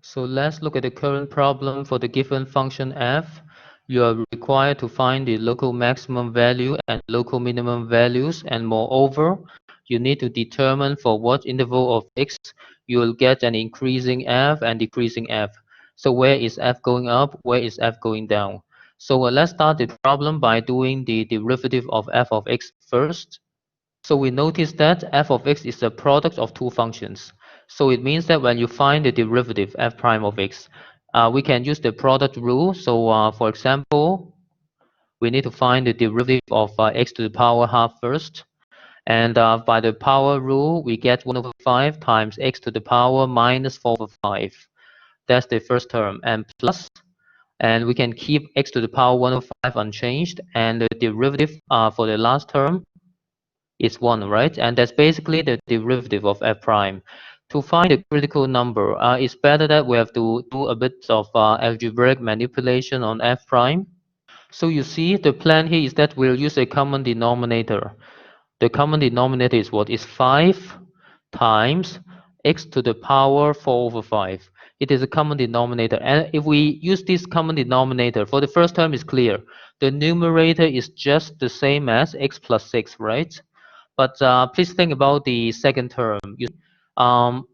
So let's look at the current problem for the given function f. You are required to find the local maximum value and local minimum values, and moreover, you need to determine for what interval of x you will get an increasing f and decreasing f. So where is f going up, where is f going down? So let's start the problem by doing the derivative of f of x first. So we notice that f of x is a product of two functions. So it means that when you find the derivative f prime of x, we can use the product rule. So for example, we need to find the derivative of x to the power half first. And by the power rule, we get 1 over 5 times x to the power minus 4 over 5. That's the first term. And plus, and we can keep x to the power 1 over 5 unchanged. And the derivative for the last term is 1, right? And that's basically the derivative of f prime. To find the critical number, it's better that we have to do a bit of algebraic manipulation on f prime. So you see, the plan here is that we'll use a common denominator. The common denominator is what? Is 5 times x to the power 4 over 5. It is a common denominator. And if we use this common denominator, for the first term is clear. The numerator is just the same as x plus 6, right? But please think about the second term.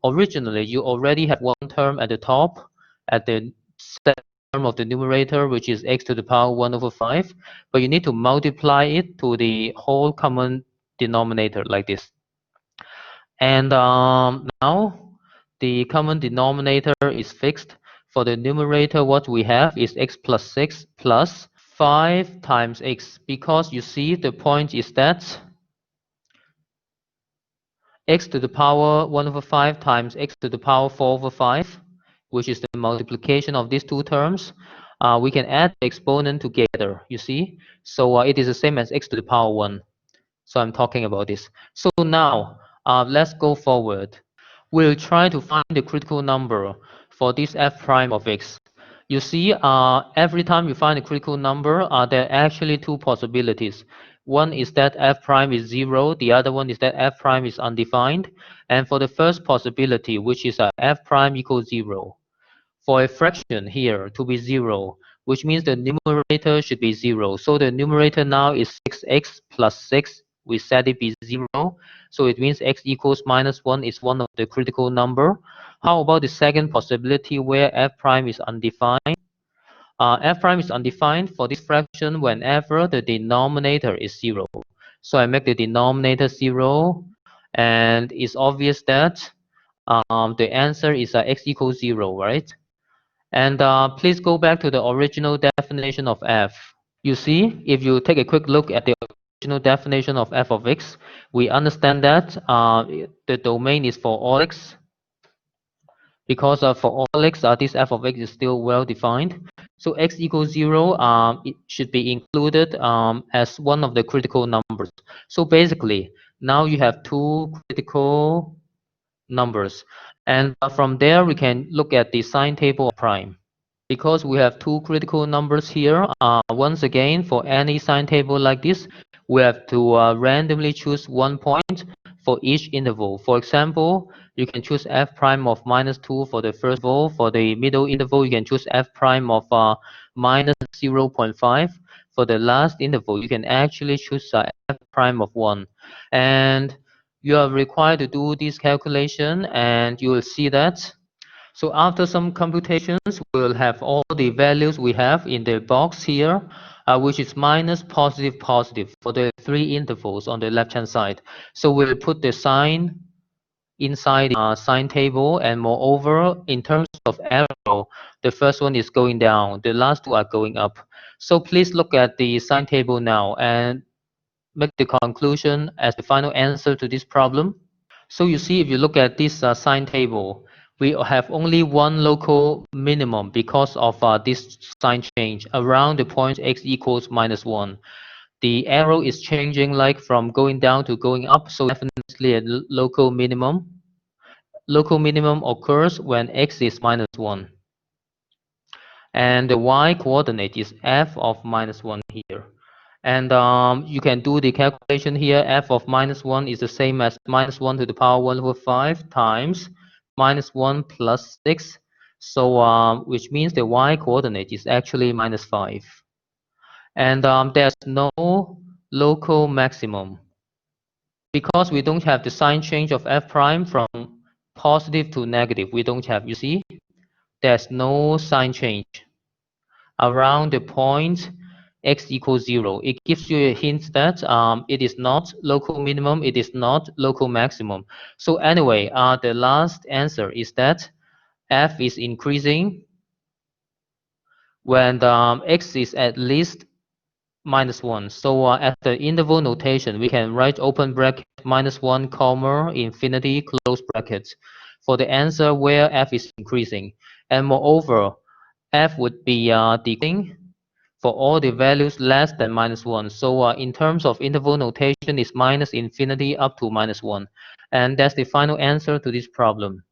Originally, you already have one term at the top, at the second term of the numerator, which is x to the power 1 over 5. But you need to multiply it to the whole common denominator like this. And now the common denominator is fixed. For the numerator, what we have is x plus 6 plus 5 times x. Because you see, the point is that x to the power 1 over 5 times x to the power 4 over 5, which is the multiplication of these two terms. We can add the exponent together, you see. So it is the same as x to the power 1. So I'm talking about this. So now, let's go forward. We'll try to find the critical number for this f prime of x. You see, every time you find a critical number, there are actually two possibilities. One is that f prime is 0. The other one is that f prime is undefined. And for the first possibility, which is f prime equals 0, for a fraction here to be 0, which means the numerator should be 0. So the numerator now is 6x plus 6. We set it be 0. So it means x equals minus 1 is one of the critical number. How about the second possibility where f prime is undefined? F prime is undefined for this fraction whenever the denominator is 0. So I make the denominator 0, and it's obvious that the answer is x equals 0, right? And please go back to the original definition of f. You see, if you take a quick look at the original definition of f of x, we understand that the domain is for all x. Because for all x, this f of x is still well defined. So x equals 0, it should be included as one of the critical numbers. So basically, now you have two critical numbers. And from there, we can look at the sign table of prime. Because we have two critical numbers here, once again, for any sign table like this, we have to randomly choose one point for each interval. For example, you can choose f prime of minus 2 for the first interval. For the middle interval, you can choose f prime of minus 0.5. For the last interval, you can actually choose f prime of 1. And you are required to do this calculation, and you will see that. So after some computations, we'll have all the values we have in the box here, which is minus, positive, positive for the three intervals on the left-hand side. So we'll put the sign inside the sign table, and moreover, in terms of arrow, the first one is going down, the last two are going up. So please look at the sign table now and make the conclusion as the final answer to this problem. So you see, if you look at this sign table, we have only one local minimum because of this sign change around the point x equals minus 1. The arrow is changing like from going down to going up, so definitely a local minimum. Local minimum occurs when x is minus 1. And the y coordinate is f of minus 1 here. And you can do the calculation here. F of minus 1 is the same as minus 1 to the power 1 over 5 times minus 1 plus 6. So which means the y coordinate is actually -5. And there's no local maximum. Because we don't have the sign change of f prime from positive to negative. We don't have, you see, there's no sign change around the point x equals 0. It gives you a hint that it is not local minimum, it is not local maximum. So anyway, the last answer is that f is increasing when x is at least -1. So at the interval notation, we can write open bracket -1, comma, infinity, close brackets for the answer where f is increasing. And moreover, f would be decreasing for all the values less than -1. So in terms of interval notation, it's minus infinity up to -1. And that's the final answer to this problem.